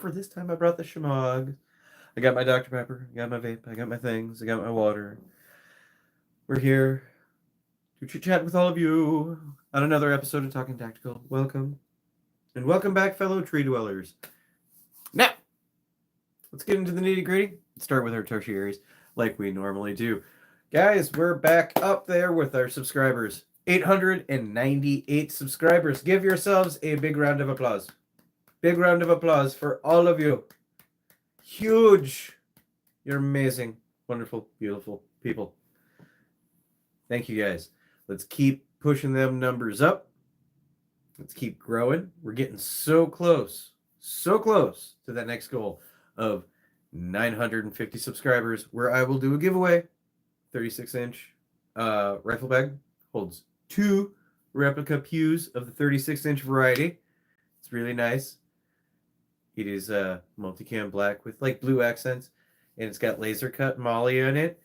For this time, I brought the Shemog. I got my Dr. Pepper. I got my vape. I got my things. I got my water. We're here to chit chat with all of you on another episode of Talking Tactical. Welcome. And welcome back, fellow tree dwellers. Now, let's get into the nitty gritty. Start with our tertiaries, like we normally do. Guys, we're back up there with our subscribers. 898 subscribers. Give yourselves a big round of applause. Big round of applause for all of you. Huge. You're amazing, wonderful, beautiful people. Thank you, guys. Let's keep pushing them numbers up. Let's keep growing. We're getting so close to that next goal of 950 subscribers, where I will do a giveaway. 36-inch rifle bag holds 2 replica pews of the 36-inch variety. It's really nice. It is multicam black with like blue accents, and it's got laser cut molly on it.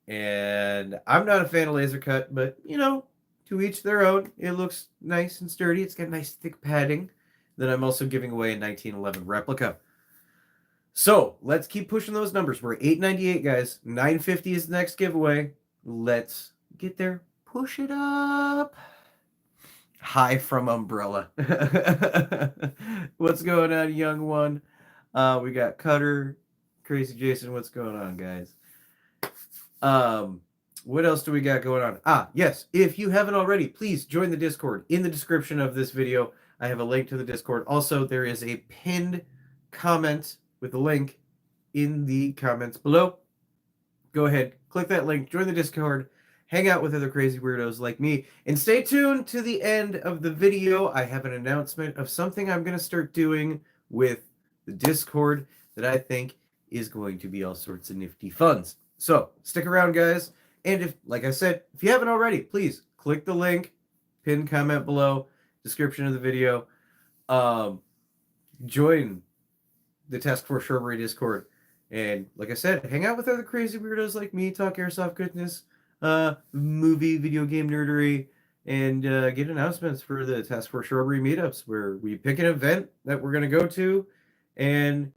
And I'm not a fan of laser cut, but you know, to each their own. It looks nice and sturdy. It's got nice thick padding. Then I'm also giving away a 1911 replica. So let's keep pushing those numbers. We're 898, guys. 950 is the next giveaway. Let's get there. Push it up. Hi from Umbrella. What's going on, young one? We got Cutter, Crazy Jason. What's going on, guys? What else do we got going on? Yes. If you haven't already, please join the Discord. In the description of this video, I have a link to the Discord. Also, there is a pinned comment with a link in the comments below. Go ahead, click that link, join the Discord, hang out with other crazy weirdos like me, and stay tuned to the end of the video. I have an announcement of something I'm going to start doing with the Discord that I think is going to be all sorts of nifty funs. So stick around, guys. And if, like I said, if you haven't already, please click the link, pinned comment below, description of the video. Join the Task Force Shrubbery Discord. And like I said, hang out with other crazy weirdos like me, talk airsoft goodness, movie, video game nerdery, and get announcements for the Task Force Shrubbery meetups, where we pick an event that we're going to go to, and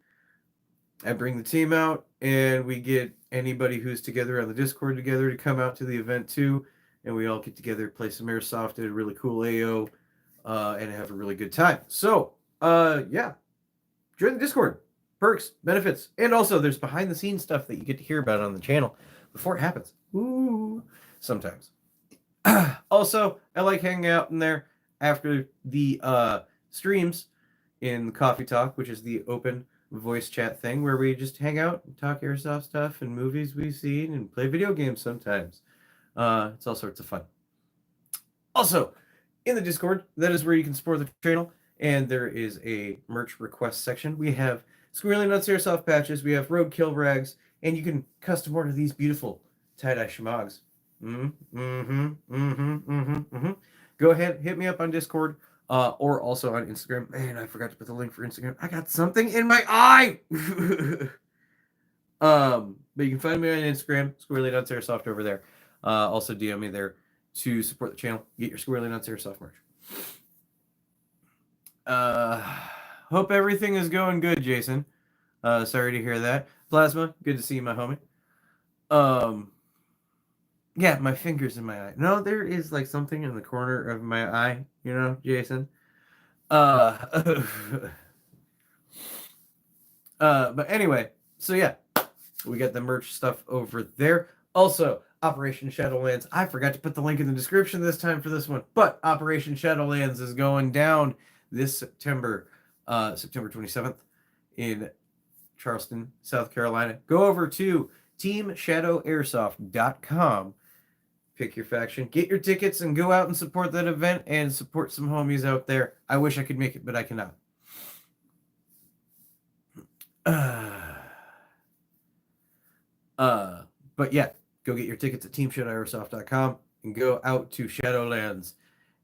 I bring the team out, and we get anybody who's together on the Discord together to come out to the event too, and we all get together, play some airsoft at a really cool AO, and have a really good time. So, yeah, join the Discord. Perks, benefits, and also there's behind the scenes stuff that you get to hear about on the channel before it happens. Ooh, sometimes. Also, I like hanging out in there after the streams in Coffee Talk, which is the open voice chat thing where we just hang out and talk airsoft stuff and movies we've seen and play video games sometimes. It's all sorts of fun. Also, in the Discord, that is where you can support the channel, and there is a merch request section. We have Squirrely Nuts Airsoft patches, we have Roadkill rags, and you can custom order these beautiful tie-dye shamogs. Go ahead, hit me up on Discord, or also on Instagram. Man, I forgot to put the link for Instagram. I got something in my eye! But you can find me on Instagram, Squirrely Nuts Airsoft over there. Also DM me there to support the channel. Get your Squirrely Nuts Airsoft merch. Hope everything is going good, Jason. Sorry to hear that. Plasma, good to see you, my homie. Yeah, my finger's in my eye. No, there is like something in the corner of my eye, you know, Jason. But anyway, so yeah, we got the merch stuff over there. Also, Operation Shadowlands. I forgot to put the link in the description this time for this one, but Operation Shadowlands is going down this September 27th in Charleston, South Carolina. Go over to teamshadowairsoft.com, pick your faction, get your tickets, and go out and support that event and support some homies out there. I wish I could make it, but I cannot. But yeah, go get your tickets at teamshadowairsoft.com and go out to Shadowlands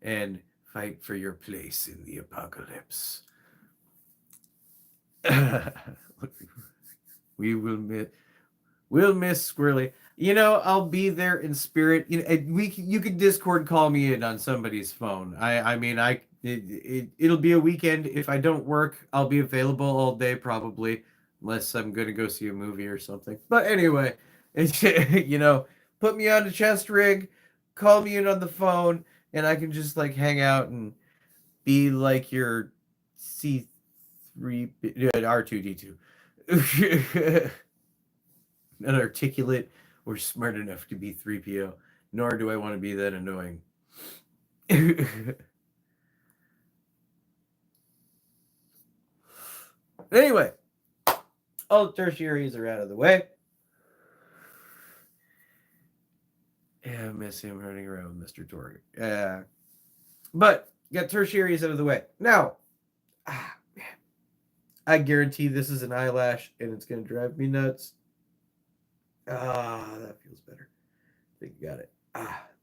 and fight for your place in the apocalypse. We'll miss Squirrely. I'll be there in spirit. You could Discord call me in on somebody's phone. I mean, it'll be a weekend. If I don't work, I'll be available all day probably, unless I'm gonna go see a movie or something. But anyway, put me on the chest rig, call me in on the phone, and I can just like hang out and be like your C3 R2D2. Unarticulate or smart enough to be 3PO, nor do I want to be that annoying. Anyway, all the tertiaries are out of the way. Yeah, I miss him running around with Mr. Torg. But got tertiaries out of the way. Now, I guarantee this is an eyelash and it's going to drive me nuts. That feels better. I think you got it.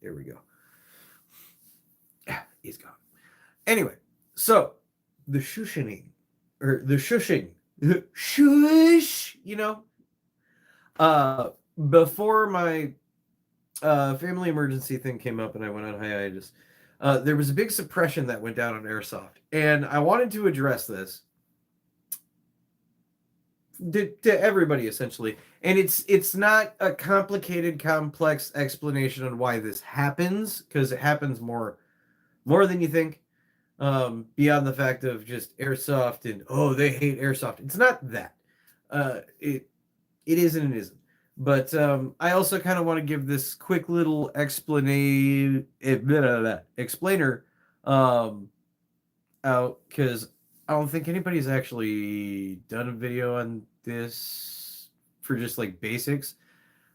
There we go. He's gone. Anyway, so the shushing, or the shushing, shush, before my family emergency thing came up and I went on hiatus, there was a big suppression that went down on Airsoft, and I wanted to address this to everybody essentially, and it's not a complicated, complex explanation on why this happens, because it happens more than you think. Beyond the fact of just Airsoft and they hate Airsoft, it's not that. It isn't and isn't. But I also kind of want to give this quick little explainer out, because I don't think anybody's actually done a video on this for just like basics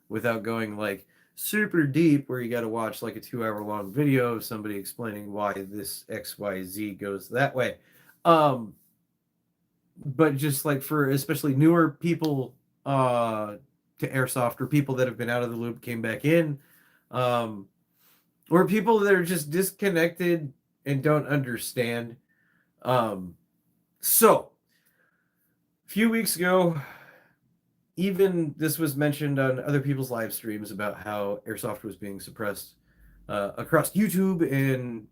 without going like super deep, where you got to watch like a 2-hour long video of somebody explaining why this XYZ goes that way. But just like for especially newer people to Airsoft, or people that have been out of the loop, came back in, or people that are just disconnected and don't understand. So a few weeks ago, even this was mentioned on other people's live streams about how Airsoft was being suppressed across YouTube and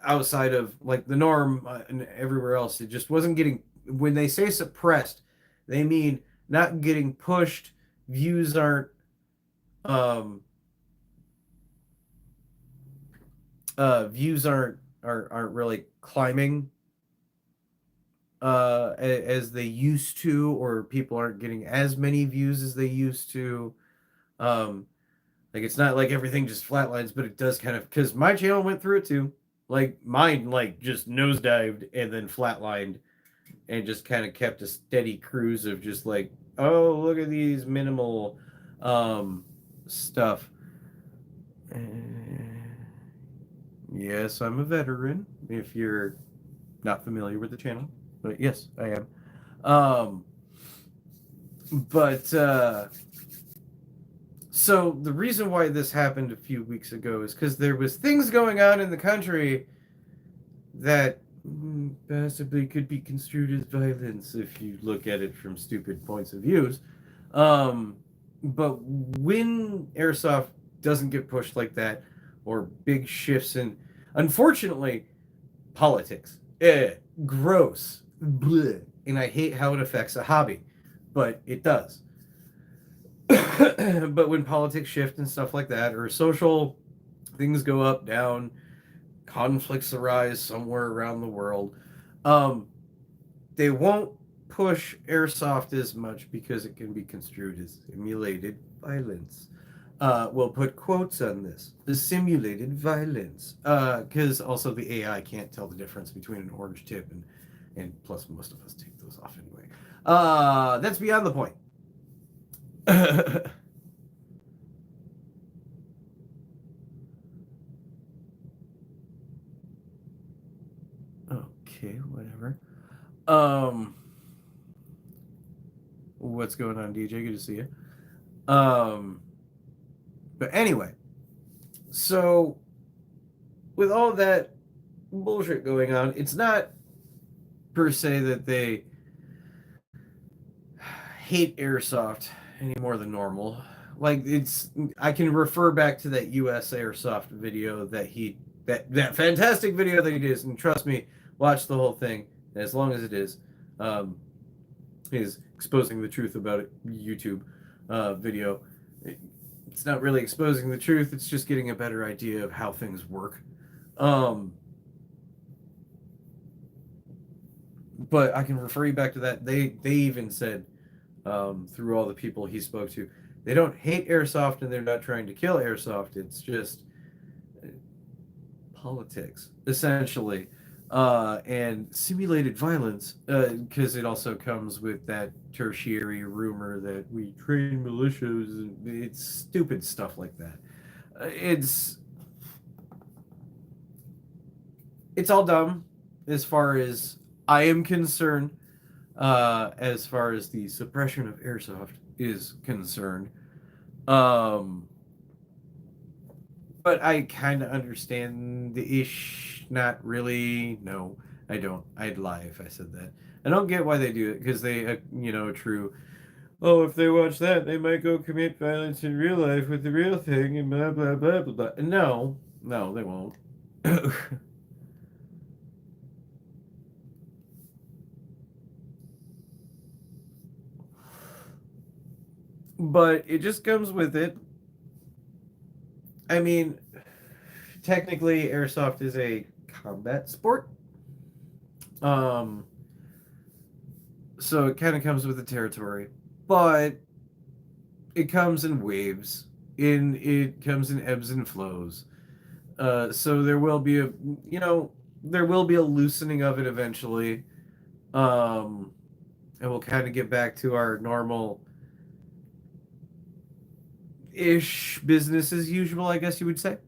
outside of like the norm and everywhere else. It just wasn't getting, when they say suppressed, they mean not getting pushed. Views aren't aren't really climbing as they used to, or people aren't getting as many views as they used to. Like it's not like everything just flatlines, but it does kind of, because my channel went through it too. Like mine like just nosedived and then flatlined, and just kind of kept a steady cruise of just like, oh, look at these minimal stuff. Yes, I'm a veteran, if you're not familiar with the channel. But yes, I am. But so the reason why this happened a few weeks ago is because there was things going on in the country that possibly could be construed as violence if you look at it from stupid points of views. But when Airsoft doesn't get pushed like that, or big shifts in, unfortunately, politics, gross, bleh. And I hate how it affects a hobby, but it does. But when politics shift and stuff like that, or social things go up, down, conflicts arise somewhere around the world, they won't push Airsoft as much because it can be construed as simulated violence. We'll put quotes on this. The simulated violence. Because also the AI can't tell the difference between an orange tip and plus most of us take those off anyway. That's beyond the point. Okay, whatever. What's going on, DJ? Good to see you. But anyway, so with all that bullshit going on, it's not per se that they hate Airsoft any more than normal. like I can refer back to that US Airsoft video that fantastic video that he did, and trust me, watch the whole thing as long as it um, is exposing the truth about it. YouTube video. It's not really exposing the truth. It's just getting a better idea of how things work. But I can refer you back to that. They even said through all the people he spoke to, they don't hate Airsoft and they're not trying to kill Airsoft. It's just politics, essentially, and simulated violence, because it also comes with that tertiary rumor that we train militias, and it's stupid stuff like that. It's all dumb as far as I am concerned, as far as the suppression of Airsoft is concerned. But I kind of understand the ish. Not really. No, I don't. I'd lie if I said that. I don't get why they do it, because they, true. Oh, if they watch that, they might go commit violence in real life with the real thing and blah, blah, blah, blah, blah. No, they won't. But it just comes with it. I mean, technically, Airsoft is a combat sport. So it kind of comes with the territory, but it comes in waves. It comes in ebbs and flows. So there will be a loosening of it eventually. And we'll kind of get back to our normal ish business as usual, I guess you would say.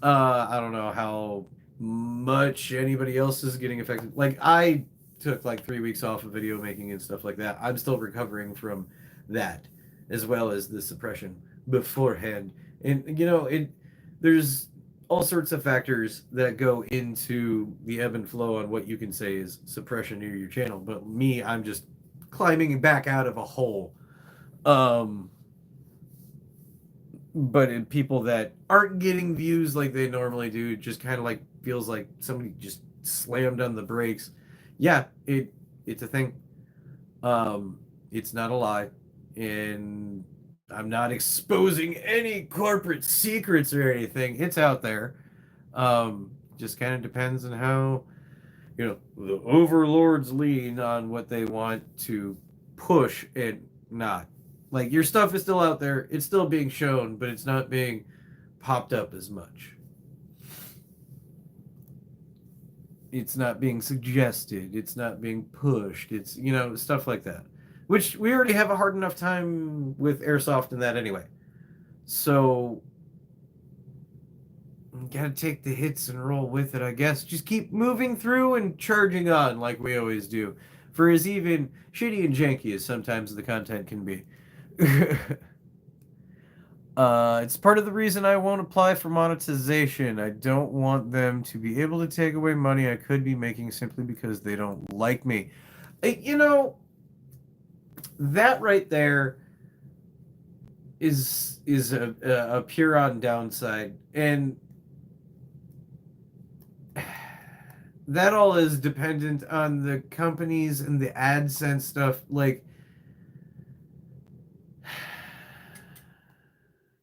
I don't know how much anybody else is getting affected. Like, I took like 3 weeks off of video making and stuff like that. I'm still recovering from that, as well as the suppression beforehand. And there's all sorts of factors that go into the ebb and flow on what you can say is suppression near your channel. But me, I'm just climbing back out of a hole. But in people that aren't getting views like they normally do, it just kind of like feels like somebody just slammed on the brakes. Yeah, it's a thing. It's not a lie, and I'm not exposing any corporate secrets or anything. It's out there. Just kind of depends on how the overlords lean on what they want to push and not. Like, your stuff is still out there. It's still being shown, but it's not being popped up as much. It's not being suggested. It's not being pushed. It's, stuff like that. Which we already have a hard enough time with Airsoft and that anyway. So, you gotta take the hits and roll with it, I guess. Just keep moving through and charging on like we always do. For as even shitty and janky as sometimes the content can be. It's part of the reason I won't apply for monetization. I don't want them to be able to take away money I could be making simply because they don't like me. That right there is a pure on downside, and that all is dependent on the companies and the AdSense stuff. Like,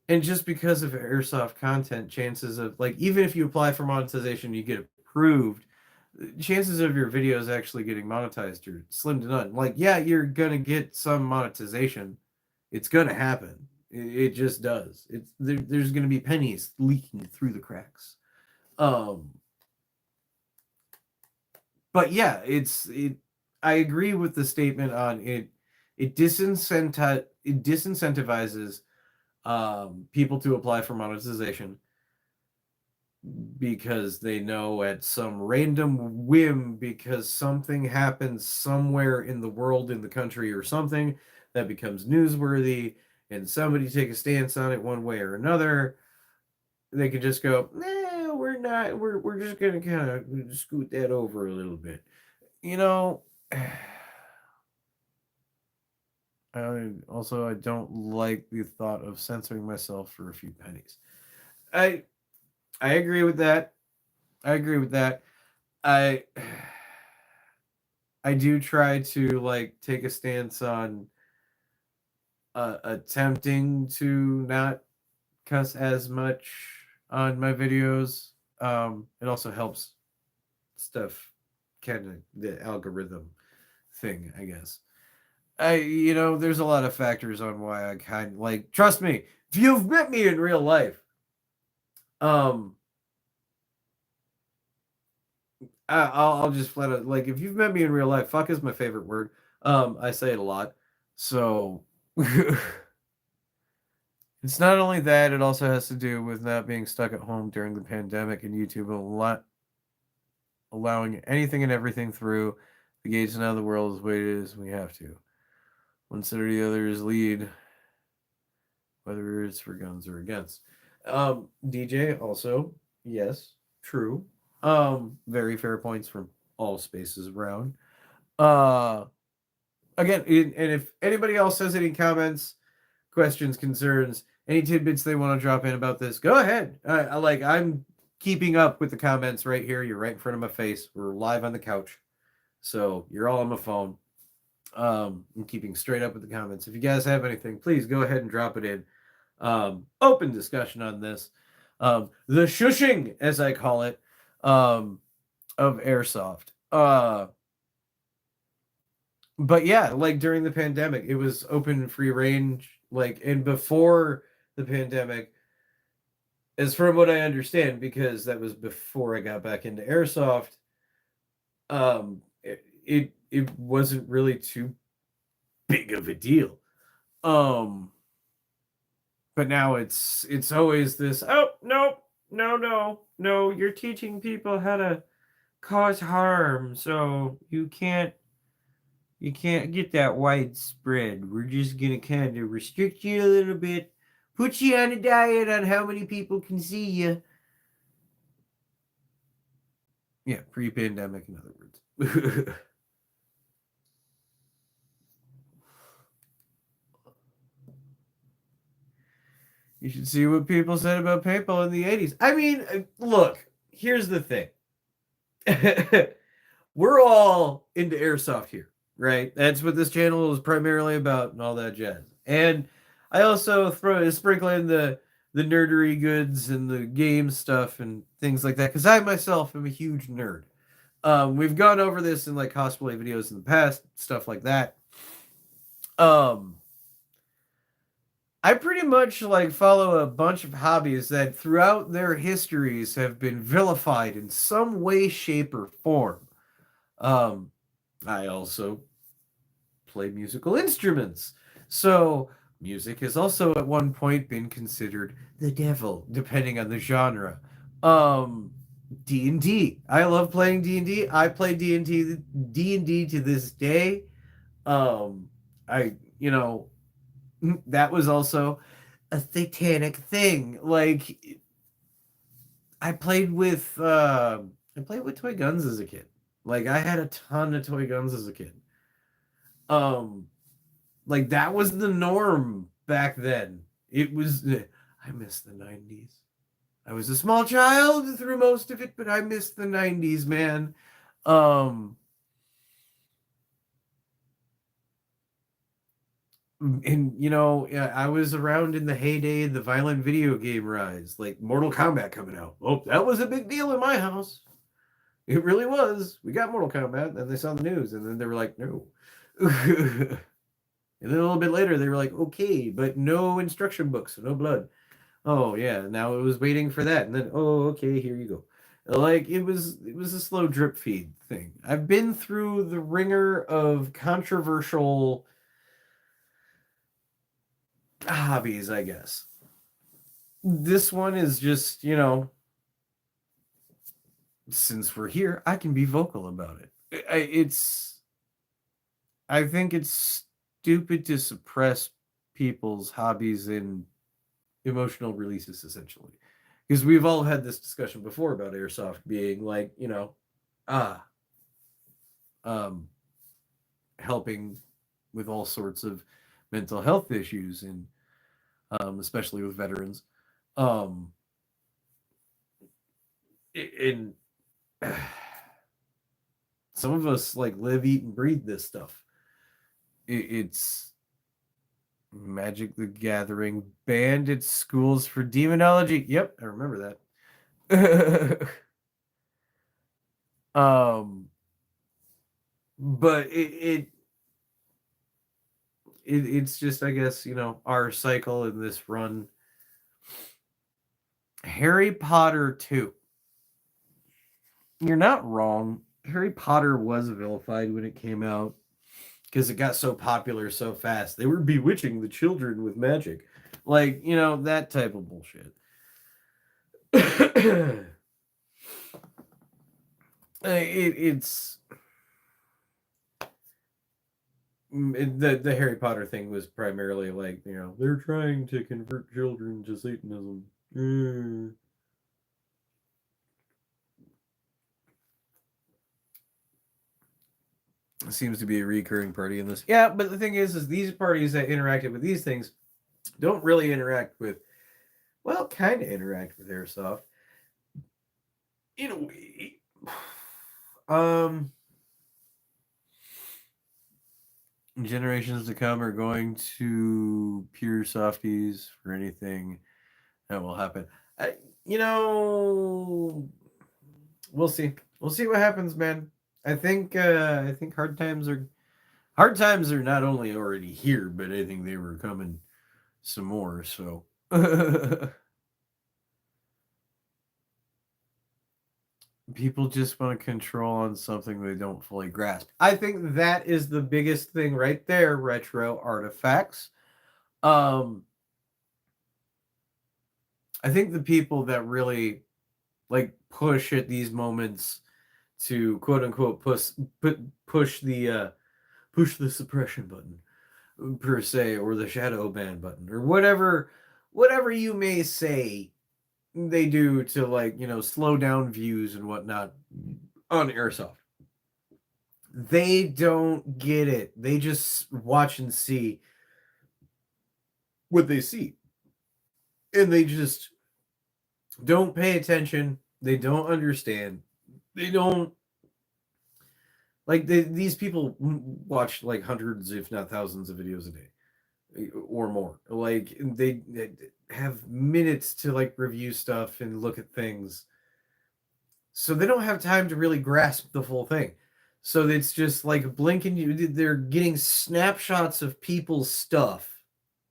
and just because of Airsoft content, chances of, like, even if you apply for monetization, you get approved, chances of your videos actually getting monetized are slim to none. Like, yeah, you're gonna get some monetization. It's gonna happen. It just does. There's gonna be pennies leaking through the cracks. But yeah, I agree with the statement on it. It disincentivizes people to apply for monetization because they know at some random whim, because something happens somewhere in the world, in the country, or something that becomes newsworthy, and somebody take a stance on it one way or another, they could just go, nah, we're not, we're just gonna kind of scoot that over a little bit. I don't like the thought of censoring myself for a few pennies. I I agree with that. I agree with that. I I do try to like take a stance on attempting to not cuss as much on my videos. It also helps stuff, kind of the algorithm thing, I guess. There's a lot of factors on why I kind of like. Trust me, if you've met me in real life, um, I'll just flat out like if you've met me in real life, fuck is my favorite word. I say it a lot, so it's not only that; it also has to do with not being stuck at home during the pandemic and YouTube a lot allowing anything and everything through the gates and out of the world as way it is. We have to. One side or the other is lead, whether it's for guns or against. DJ also, yes, true. Very fair points from all spaces around. Uh, Again, and if anybody else has any comments, questions, concerns, any tidbits they want to drop in about this, go ahead. I'm keeping up with the comments right here. You're right in front of my face. We're live on the couch, so you're all on my phone. I'm keeping straight up with the comments. If you guys have anything, please go ahead and drop it in. Open discussion on this. The shushing, as I call it, of Airsoft. But yeah, like during the pandemic, it was open and free range. Like, and before the pandemic, as from what I understand, because that was before I got back into Airsoft, it wasn't really too big of a deal. Um, but now it's always this. Oh no, no, no, no! You're teaching people how to cause harm, so you can't get that widespread. We're just gonna kind of restrict you a little bit, put you on a diet on how many people can see you. Yeah, pre-pandemic, in other words. You should see what people said about PayPal in the 80s. I mean, look, here's the thing. We're all into airsoft here, right? That's what this channel is primarily about and all that jazz. And I also sprinkle in the nerdery goods and the game stuff and things like that because I myself am a huge nerd. We've gone over this in like cosplay videos in the past, stuff like that. Um, I pretty much like follow a bunch of hobbies that throughout their histories have been vilified in some way, shape, or form. Um, I also play musical instruments. So music has also at one point been considered the devil, depending on the genre. Um, D&D. I love playing D&D. I play D&D to this day. Um, I, you know, that was also a satanic thing. Like I played with toy guns as a kid. Like I had a ton of toy guns as a kid. Um like that was the norm back then. It was I miss the 90s. I was a small child through most of it, but I miss the 90s, man. Um and yeah, I was around in the heyday of the violent video game rise, like Mortal Kombat coming out. Oh, that was a big deal in my house. It really was. We got Mortal Kombat, and they saw the news, and then they were like, no. And then a little bit later, they were like, okay, but no instruction books, no blood. Oh yeah, now it was waiting for that, and then okay, here you go. Like it was a slow drip feed thing. I've been through the ringer of controversial hobbies, I guess. This one is just, since we're here, I can be vocal about it. I think it's stupid to suppress people's hobbies and emotional releases, essentially. Because we've all had this discussion before about airsoft being like, ah, um, helping with all sorts of mental health issues, and especially with veterans. Um, and some of us like live, eat, and breathe this stuff. It's Magic the Gathering banned its schools for demonology. Yep, I remember that. But it's just, I guess, our cycle in this run. Harry Potter 2. You're not wrong. Harry Potter was vilified when it came out because it got so popular so fast. They were bewitching the children with magic. Like, that type of bullshit. It's the Harry Potter thing was primarily like, they're trying to convert children to Satanism. Seems to be a recurring party in this. Yeah, but the thing is these parties that interacted with these things don't really interact with, well, kind of interact with Airsoft in a way. Generations to come are going to pure softies for anything that will happen. You know, we'll see. We'll see what happens, man. I think hard times are not only already here, but I think they were coming some more. So people just want to control on something they don't fully grasp. I think that is the biggest thing right there. Retro artifacts. I think the people that really like push at these moments to quote unquote push the suppression button per se, or the shadow ban button, or whatever you may say they do to, like, slow down views and whatnot on Airsoft. They don't get it. They just watch and see what they see. And they just don't pay attention. They don't understand. They don't like these people watch like hundreds, if not thousands, of videos a day or more. Like they have minutes to like review stuff and look at things, so they don't have time to really grasp the full thing. So it's just like blinking. They're getting snapshots of people's stuff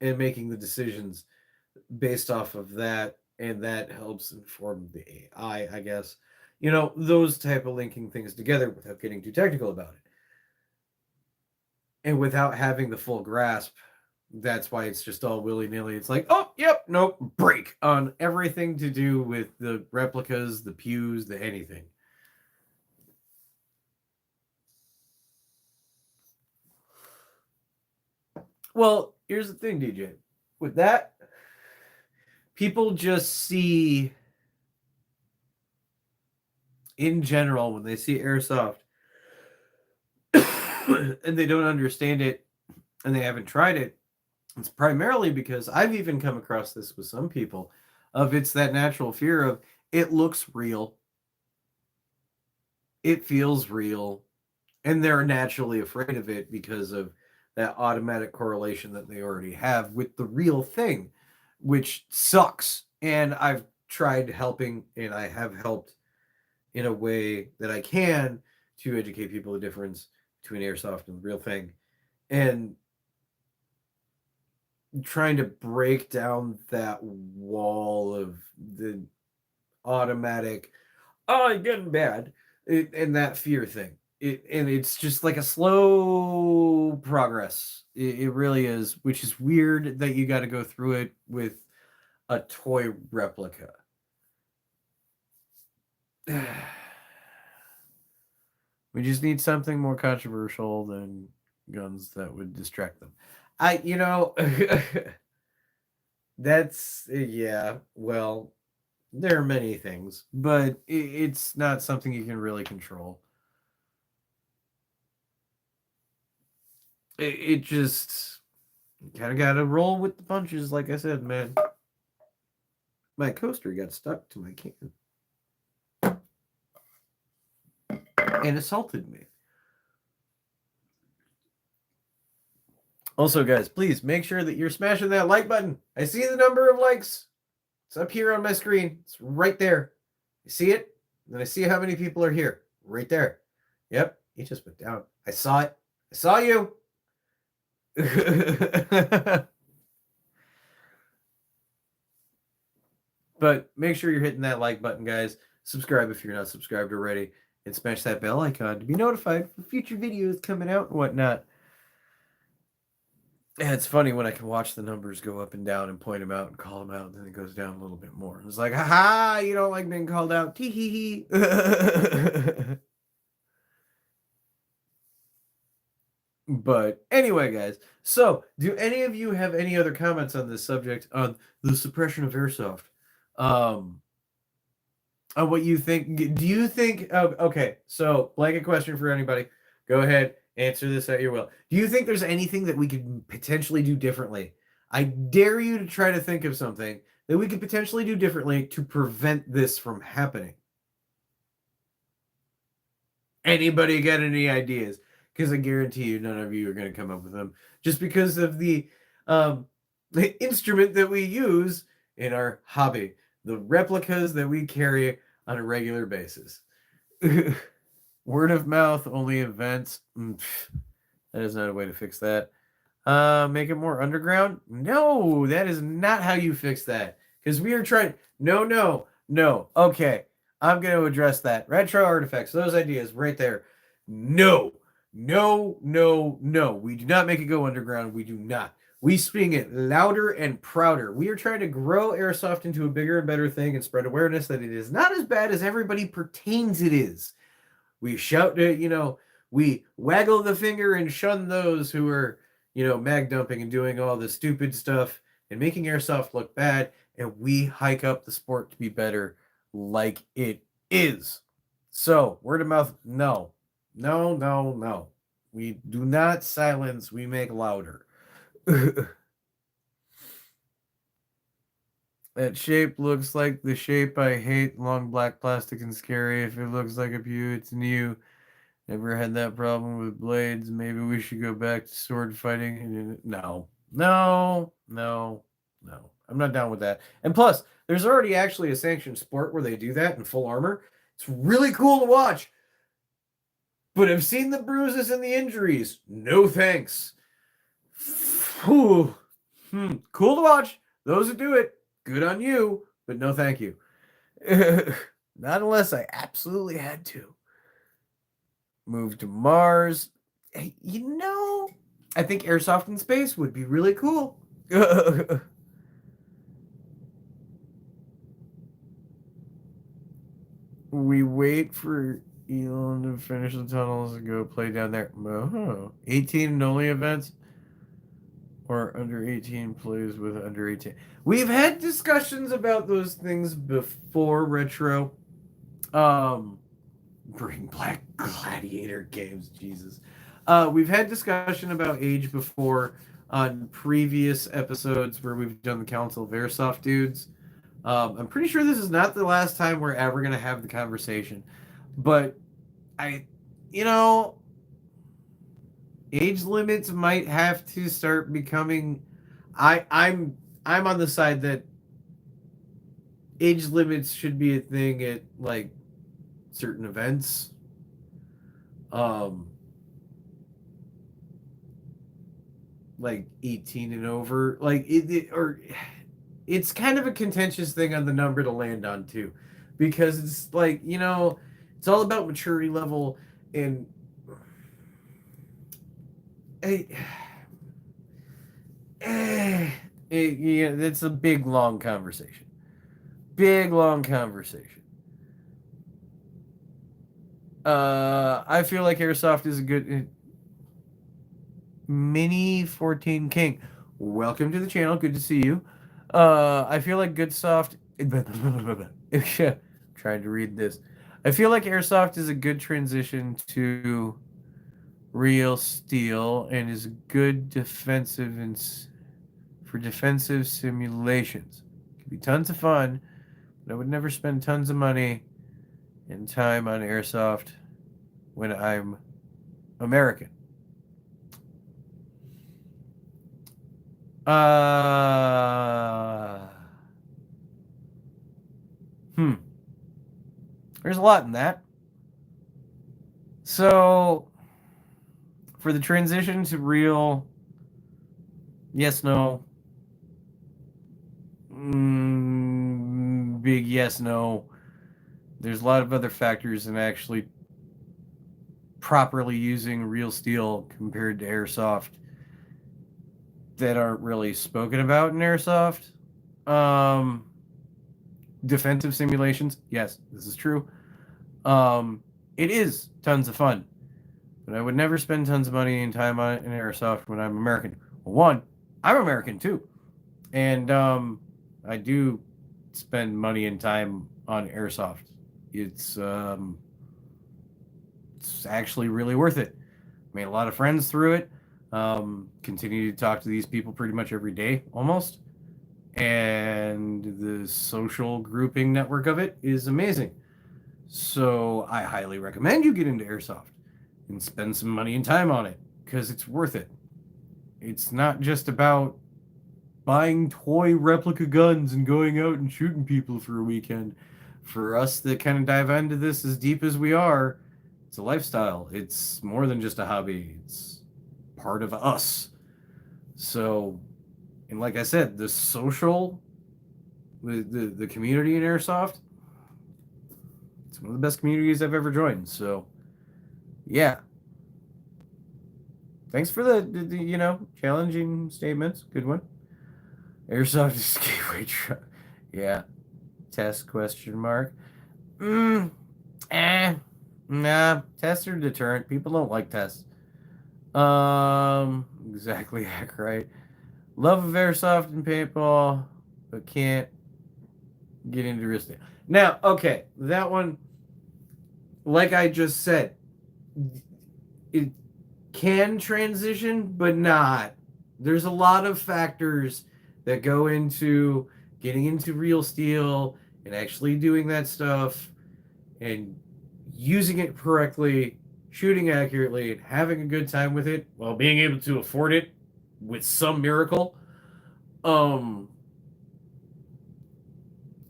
and making the decisions based off of that, and that helps inform the AI, I guess. Those type of linking things together without getting too technical about it. And without having the full grasp, that's why it's just all willy-nilly. It's like, oh, yep, nope, break on everything to do with the replicas, the pews, the anything. Well, here's the thing, DJ. With that, people just see, in general, when they see Airsoft and they don't understand it and they haven't tried it, it's primarily because I've even come across this with some people, of it's that natural fear of it looks real, it feels real, and they're naturally afraid of it because of that automatic correlation that they already have with the real thing, which sucks. And I've tried helping, and I have helped in a way that I can to educate people the difference between Airsoft and the real thing, and trying to break down that wall of the automatic, oh, it's getting bad, and that fear thing. And it's just like a slow progress. It really is, which is weird that you got to go through it with a toy replica. We just need something more controversial than guns that would distract them. That's, yeah, well, there are many things, but it's not something you can really control. It just, Kind of got to roll with the punches, like I said, man. My coaster got stuck to my can and assaulted me. Also, guys, please make sure that you're smashing that like button. I see the number of likes. It's up here on my screen. It's right there. You see it? And then I see how many people are here. Right there. Yep. He just went down. I saw it. I saw you. But make sure you're hitting that like button, guys. Subscribe if you're not subscribed already. And smash that bell icon to be notified for future videos coming out and whatnot. Yeah, it's funny when I can watch the numbers go up and down and point them out and call them out, and then it goes down a little bit more. It's like, haha, you don't like being called out. Tee hee hee. But anyway, guys, so do any of you have any other comments on this subject on the suppression of airsoft? On what you think? Do you think? Okay, so blanket question for anybody. Go ahead, answer this at your will. Do you think there's anything that we could potentially do differently? I dare you to try to think of something that we could potentially do differently to prevent this from happening. Anybody got any ideas? Because I guarantee you none of you are going to come up with them just because of the instrument that we use in our hobby, the replicas that we carry on a regular basis. Word of mouth, only events. That is not a way to fix that. Make it more underground? No, that is not how you fix that. Because we are trying. No. Okay, I'm going to address that. Retro artifacts, those ideas right there. No. We do not make it go underground. We do not. We swing it louder and prouder. We are trying to grow airsoft into a bigger and better thing and spread awareness that it is not as bad as everybody pertains it is. We shout it, we waggle the finger and shun those who are, mag dumping and doing all the stupid stuff and making airsoft look bad. And we hike up the sport to be better like it is. So, word of mouth, no. We do not silence, we make louder. That shape looks like the shape I hate. Long black plastic and scary. If it looks like a pew, it's new. Never had that problem with blades. Maybe we should go back to sword fighting. No. I'm not down with that. And plus, there's already actually a sanctioned sport where they do that in full armor. It's really cool to watch. But I've seen the bruises and the injuries. No thanks. Cool to watch. Those who do it, good on you, but no thank you. Not unless I absolutely had to. Move to Mars. I think airsoft in space would be really cool. We wait for Elon to finish the tunnels and go play down there. 18 and only events or under 18 plays with under 18. We've had discussions about those things before, Retro. Bring Black Gladiator games, Jesus. We've had discussion about age before on previous episodes where we've done the Council of Airsoft dudes. I'm pretty sure this is not the last time we're ever going to have the conversation. But age limits might have to start becoming. I'm on the side that age limits should be a thing at like certain events. Like 18 and over, like it's kind of a contentious thing on the number to land on too, because it's like, it's all about maturity level and it's a big long conversation. I feel like airsoft is a good Mini 14 King. Welcome to the channel. Good to see you. I feel like good soft. Trying to read this. I feel like airsoft is a good transition to real steel and is good defensive and for defensive simulations. It can be tons of fun, but I would never spend tons of money and time on Airsoft when I'm American. There's a lot in that. So, for the transition to real, yes, no, big yes, no, there's a lot of other factors in actually properly using real steel compared to Airsoft that aren't really spoken about in Airsoft. Defensive simulations, yes, this is true. It is tons of fun, but I would never spend tons of money and time on it in Airsoft when I'm American. Well, one, I'm American too, and I do spend money and time on Airsoft. It's actually really worth it. Made a lot of friends through it. Continue to talk to these people pretty much every day, almost. And the social grouping network of it is amazing. So I highly recommend you get into Airsoft and spend some money and time on it because it's worth it. It's not just about buying toy replica guns and going out and shooting people for a weekend. For us that kind of dive into this as deep as we are, it's a lifestyle. It's more than just a hobby. It's part of us. So, and like I said, the social, the community in Airsoft, it's one of the best communities I've ever joined. So, yeah. Thanks for the challenging statements. Good one. Airsoft is gateway drug. Yeah. Test question mark. Nah. Tests are deterrent. People don't like tests. Exactly right. Love of Airsoft and paintball, but can't get into real estate. Now, okay, that one, like I just said, it can transition, but not. There's a lot of factors that go into getting into real steel and actually doing that stuff and using it correctly, shooting accurately, and having a good time with it while being able to afford it with some miracle.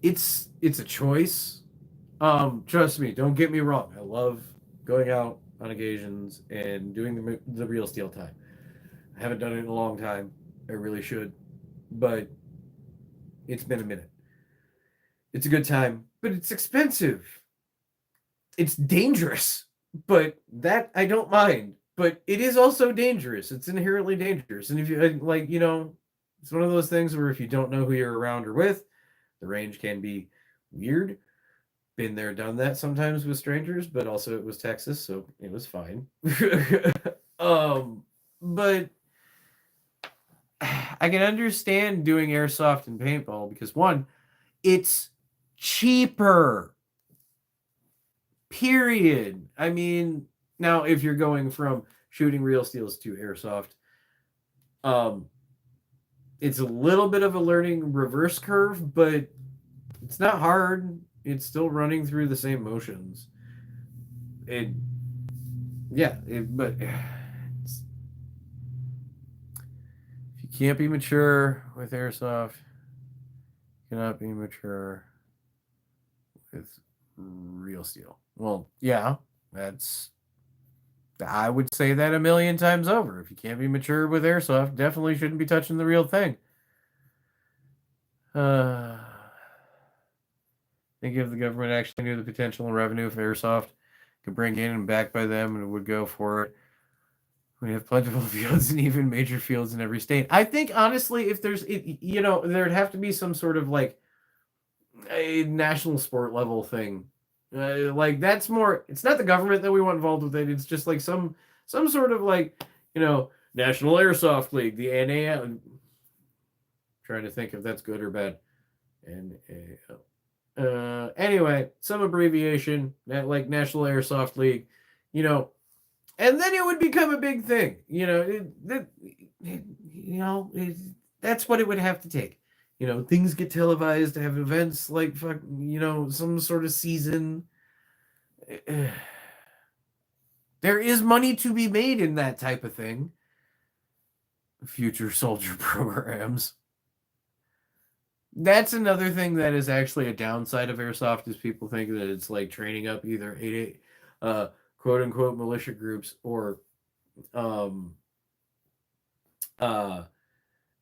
It's a choice. Trust me, don't get me wrong. I love going out on occasions and doing the real steel time. I haven't done it in a long time. I really should, but it's been a minute. It's a good time, but it's expensive. It's dangerous, but that I don't mind. But it is also dangerous. It's inherently dangerous. And if you it's one of those things where if you don't know who you're around or with, the range can be weird. Been there, done that sometimes with strangers, but also it was Texas, so it was fine. But I can understand doing airsoft and paintball because one, it's cheaper. Period. I mean, now if you're going from shooting real steels to airsoft, it's a little bit of a learning reverse curve, but it's not hard. It's still running through the same motions. But if you can't be mature with airsoft, you cannot be mature with real steel. Well, yeah, I would say that a million times over. If you can't be mature with airsoft, definitely shouldn't be touching the real thing. Think if the government actually knew the potential and revenue of airsoft could bring in and backed by them and would go for it. We have plentiful fields and even major fields in every state. I think honestly, if there'd have to be some sort of like a national sport level thing. Like that's more. It's not the government that we want involved with it. It's just like some sort of like National Airsoft League, the NAL. Trying to think if that's good or bad. NAL. Anyway, some abbreviation that like National Airsoft League, and then it would become a big thing. That's what it would have to take. You know, things get televised, have events like, some sort of season. There is money to be made in that type of thing. Future soldier programs. That's another thing that is actually a downside of Airsoft, is people think that it's like training up either quote unquote militia groups or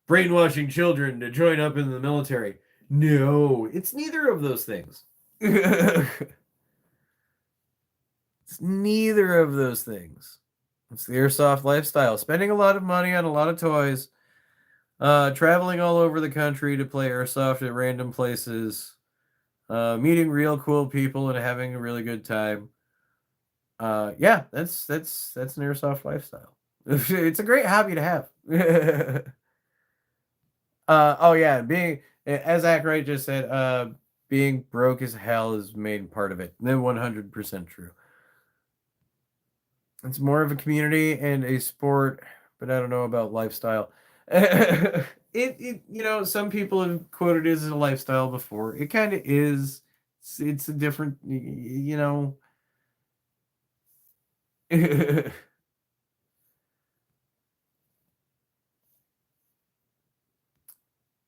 brainwashing children to join up in the military. No, it's neither of those things. It's neither of those things. It's the Airsoft lifestyle. Spending a lot of money on a lot of toys, traveling all over the country to play Airsoft at random places, meeting real cool people and having a really good time. Yeah, that's an Airsoft lifestyle. It's a great hobby to have. Oh yeah, being, as Ackright just said, being broke as hell is main part of it. Then 100% true. It's more of a community and a sport, but I don't know about lifestyle. Some people have quoted it as a lifestyle before. It kind of is. It's a different,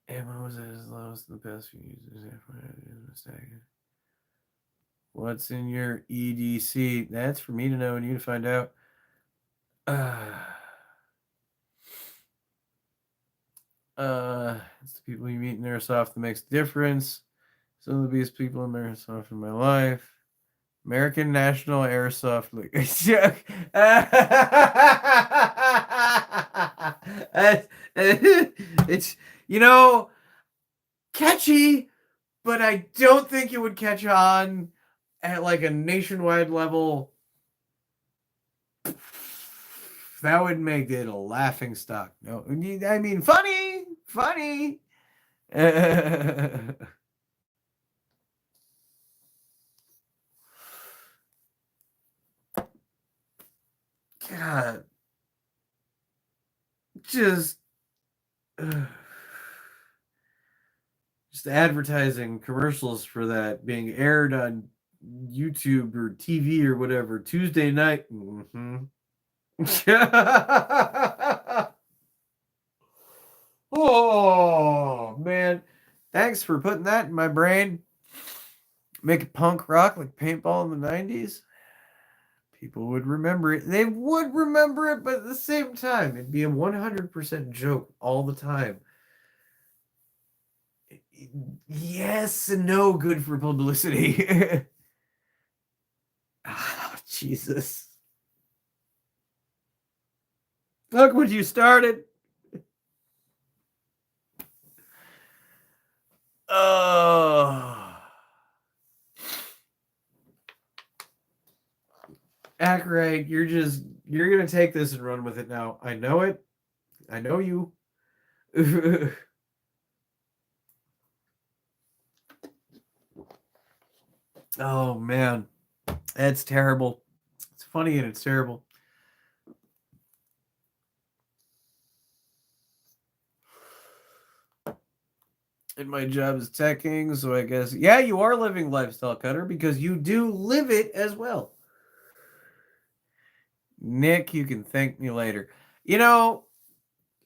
And when was it as low as the past few years? What's in your EDC? That's for me to know and you to find out. It's the people you meet in Airsoft that makes a difference. Some of the best people in Airsoft in my life. American National Airsoft League. It's, catchy, but I don't think it would catch on at like a nationwide level. That would make it a laughing stock. No, I mean, funny. God, just advertising commercials for that being aired on YouTube or TV or whatever Tuesday night. Mm-hmm. Oh man, thanks for putting that in my brain. Make it punk rock like paintball in the 90s. People would remember it. They would remember it, but at the same time, it'd be a 100% joke all the time. Yes and no, good for publicity. Jesus. Look what you started. Ackright, you're gonna take this and run with it now. I know it. I know you. Oh man, that's terrible. It's funny and it's terrible. And my job is teching, so I guess, yeah, you are living lifestyle, Cutter, because you do live it as well. Nick, you can thank me later. You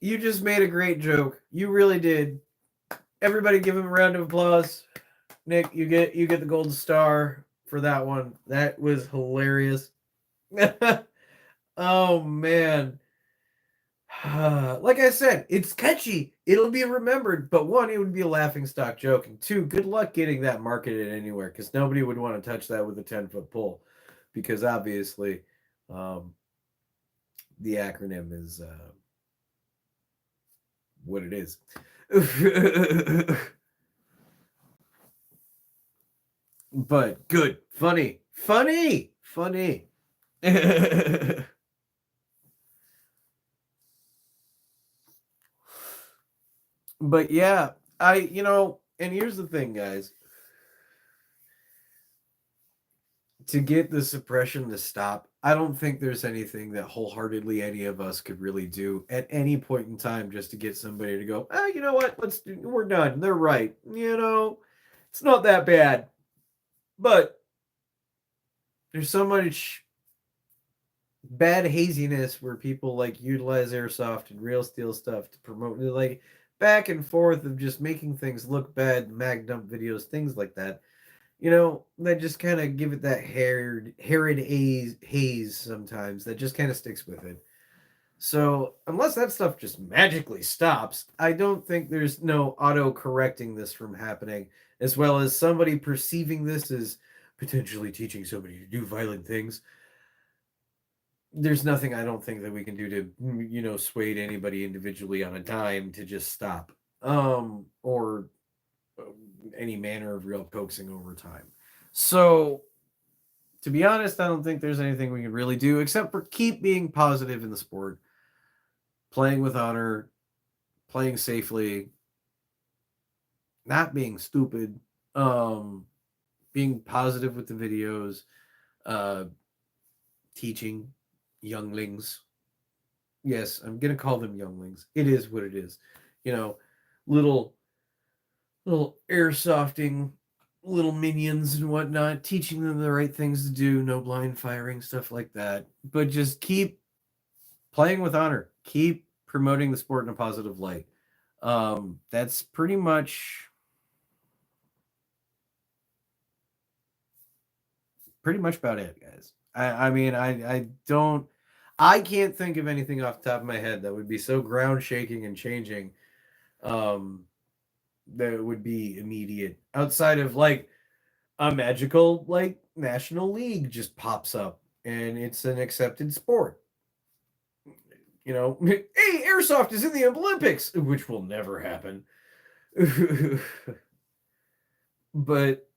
just made a great joke. You really did. Everybody give him a round of applause. Nick, you get the golden star for that one. That was hilarious. Oh man. Like I said, it's catchy. It'll be remembered, but one, it would be a laughing stock joke, and two, good luck getting that marketed anywhere, because nobody would want to touch that with a 10-foot pole, because obviously, the acronym is what it is. But good, funny. But yeah, and here's the thing, guys. To get the suppression to stop, I don't think there's anything that wholeheartedly any of us could really do at any point in time just to get somebody to go, oh, you know what? We're done. They're right. It's not that bad. But there's so much bad haziness where people like utilize airsoft and real steel stuff to promote like back and forth of just making things look bad, mag dump videos, things like that. That just kind of give it that harried haze sometimes that just kind of sticks with it. So unless that stuff just magically stops, I don't think there's no auto correcting this from happening, as well as somebody perceiving this as potentially teaching somebody to do violent things. There's nothing I don't think that we can do to sway anybody individually on a dime to just stop, or any manner of real coaxing over time. So to be honest, I don't think there's anything we can really do except for keep being positive in the sport, playing with honor, playing safely, not being stupid, um being positive with the videos, uh teaching younglings. Yes, I'm gonna call them younglings. It is what it is. You know, little airsofting, little minions and whatnot, teaching them the right things to do, no blind firing, stuff like that. But just keep playing with honor. Keep promoting the sport in a positive light. That's pretty much about it, guys. I mean, I don't, I can't think of anything off the top of my head that would be so ground shaking and changing, um, that would be immediate outside of like a magical like national league just pops up and it's an accepted sport. Hey, airsoft is in the Olympics, which will never happen. But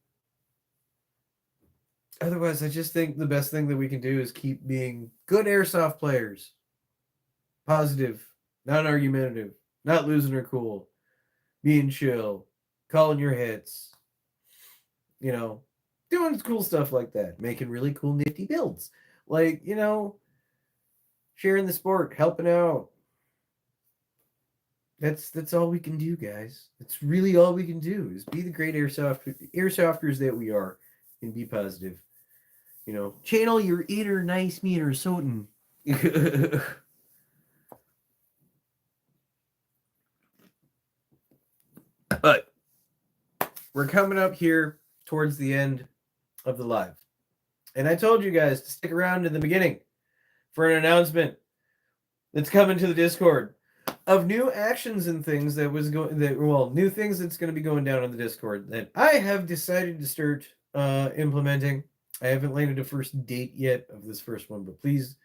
otherwise, I just think the best thing that we can do is keep being good airsoft players, positive, not argumentative, not losing our cool, being chill, calling your hits, you know, doing cool stuff like that, making really cool, nifty builds, like sharing the sport, helping out. That's all we can do, guys. That's really all we can do is be the great airsofters that we are, and be positive. Channel your inner nice Minnesotan. But we're coming up here towards the end of the live. And I told you guys to stick around in the beginning for an announcement that's coming to the Discord of new actions and things new things that's going to be going down on the Discord that I have decided to start implementing. I haven't landed a first date yet of this first one, but please,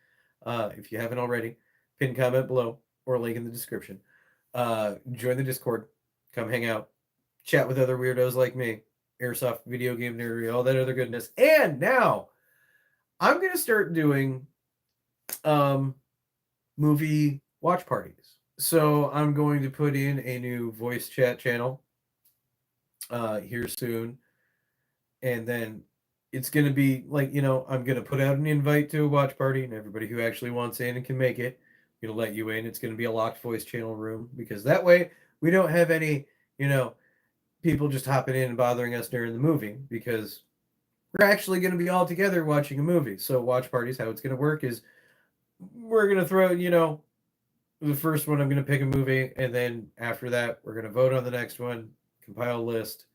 if you haven't already, pin comment below or link in the description. Join the Discord, come hang out, chat with other weirdos like me, airsoft, video game nerdery, all that other goodness. And now I'm gonna start doing movie watch parties. So I'm going to put in a new voice chat channel here soon, and then it's gonna be like I'm gonna put out an invite to a watch party, and everybody who actually wants in and can make it, I'm gonna let you in. It's gonna be a locked voice channel room because that way we don't have any people just hopping in and bothering us during the movie because we're actually going to be all together watching a movie. So watch parties, how it's going to work is we're going to throw, the first one, I'm going to pick a movie, and then after that, we're going to vote on the next one, compile a list.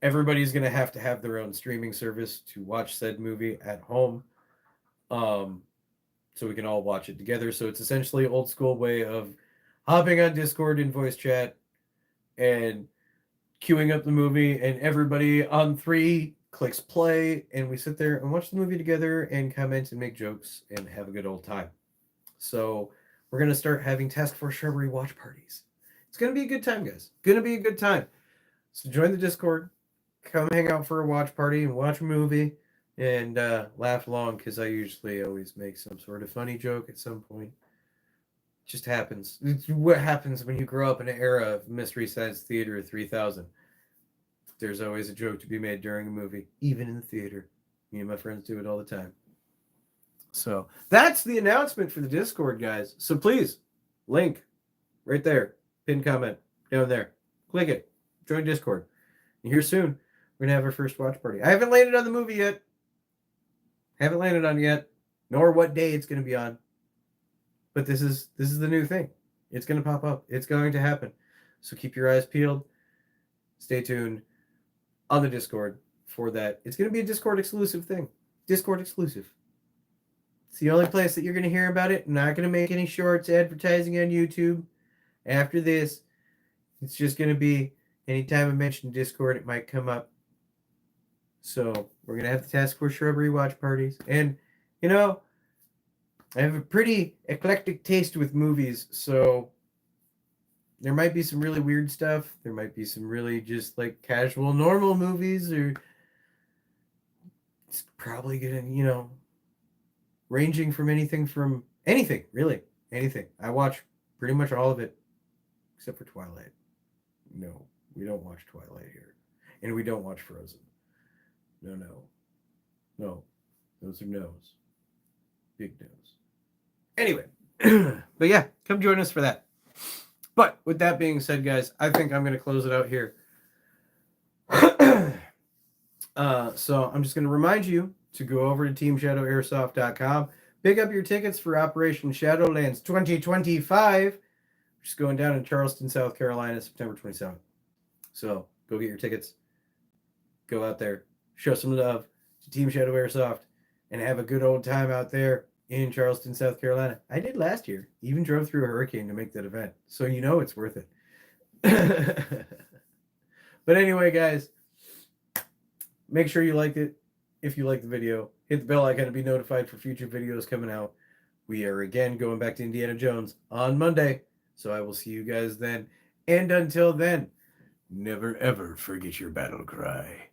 Everybody's going to have their own streaming service to watch said movie at home, so we can all watch it together. So it's essentially old school way of hopping on Discord and voice chat and queuing up the movie, and everybody on three clicks play, and we sit there and watch the movie together and comment and make jokes and have a good old time. So we're gonna start having Task Force Shrubbery watch parties. It's gonna be a good time, guys. Gonna be a good time. So join the Discord, come hang out for a watch party and watch a movie, and laugh along because I usually always make some sort of funny joke at some point. It just happens. It's what happens when you grow up in an era of Mystery Science Theater 3000. There's always a joke to be made during a movie, even in the theater. Me and my friends do it all the time. So that's the announcement for the Discord, guys. So please, link right there, pinned comment down there. Click it. Join Discord. And here soon, we're gonna have our first watch party. I haven't landed on the movie yet. Haven't landed on it yet, nor what day it's gonna be on. But this is the new thing. It's gonna pop up. It's going to happen. So keep your eyes peeled. Stay tuned on the Discord for that. It's gonna be a Discord exclusive thing. Discord exclusive. It's the only place that you're gonna hear about it. I'm not gonna make any shorts advertising on YouTube. After this, it's just gonna be anytime I mention Discord, it might come up. So we're gonna have the Task Force Shrubbery watch parties, and you know, I have a pretty eclectic taste with movies, so there might be some really weird stuff. There might be some really just like casual, normal movies, or it's probably gonna, ranging from anything, really, anything. I watch pretty much all of it, except for Twilight. No, we don't watch Twilight here, and we don't watch Frozen. No, those are no's, big no's. Anyway, but yeah, come join us for that. But with that being said, guys, I think I'm going to close it out here. So I'm just going to remind you to go over to teamshadowairsoft.com. Pick up your tickets for Operation Shadowlands 2025. Just going down in Charleston, South Carolina, September 27th. So go get your tickets. Go out there. Show some love to Team Shadow Airsoft and have a good old time out there in Charleston, South Carolina. I did last year. Even drove through a hurricane to make that event. So it's worth it. But anyway, guys, make sure you like it. If you like the video, hit the bell icon to be notified for future videos coming out. We are again going back to Indiana Jones on Monday. So I will see you guys then. And until then, never ever forget your battle cry.